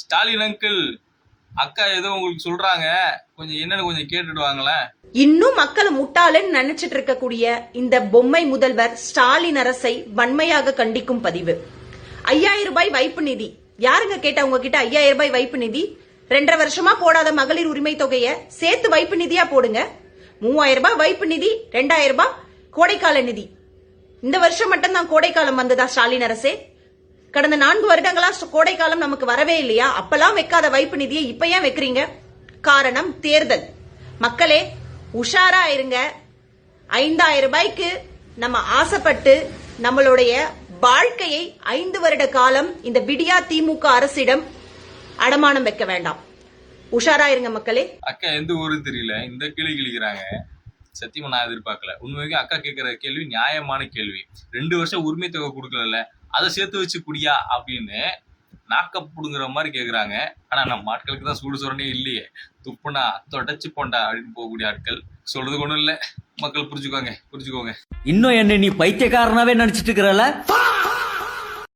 Stalin uncle, அக்கா ஏதோ உங்களுக்கு சொல்றாங்க, கொஞ்சம் என்னன்னு கொஞ்சம் கேட்டுட்டு வாங்களேன். இன்னும் மக்களை முட்டாளன்னு நினைச்சிட்டு இருக்கக்கூடிய இந்த பொம்மை முதல்வர் ஸ்டாலின் அரசை வன்மையாக கண்டிக்கும் பதிவு. 5000 ரூபாய் வைப்பு நிதி. யாருங்க கேட்டா உங்ககிட்ட 5000 ரூபாய் வைப்பு நிதி? 2.5 வருஷமா போடாத மகளிர் உரிமை தொகையை சேர்த்து வைப்பு நிதியா போடுங்க. 3000 ரூபாய் வைப்பு நிதி, 2000 ரூபாய் கோடைக்கால நிதி. இந்த வருஷம் மட்டும்தான் கோடைக்காலம் வந்ததா ஸ்டாலின் அரசே? கடந்த 4 வருடங்களா கோடைக்காலம் நமக்கு வரவே இல்லையா? அப்பெல்லாம் வைக்காத வைப்பு நிதியை இப்ப ஏன் வைக்கிறீங்க? காரணம் தேர்தல். மக்களே உஷாரா இருங்க. 5000 ரூபாய்க்கு நம்ம ஆசைப்பட்டு நம்மளுடைய வாழ்க்கையை 5 வருட காலம் இந்த விடியா திமுக அரசிடம் அடமானம் வைக்க வேண்டாம். உஷாரா இருங்க மக்களே. அக்கா எந்த ஊரும் தெரியல, இந்த கேள்வி கிழிக்கிறாங்க. சத்தியமா நான் எதிர்பார்க்கல. உண்மைக்கு அக்கா கேட்கிற கேள்வி நியாயமான கேள்வி. 2 வருஷம் உரிமை தொகை கொடுக்கல, அதை சேர்த்து வச்சு குடியா அப்படின்னு நாக்கப்புடுங்கிற மாதிரி கேக்குறாங்க. ஆனா நம்ம ஆட்களுக்கு தான் சூடு சொரணே இல்லையே. துப்புனா தொடச்சு போண்டா அப்படின்னு போகக்கூடிய ஆட்கள். சொல்றது ஒண்ணும் இல்ல, மக்கள் புரிஞ்சுக்கோங்க. இன்னும் என்ன நீ பைத்தியக்காரனாவே நினைச்சிட்டு இருக்கிறல?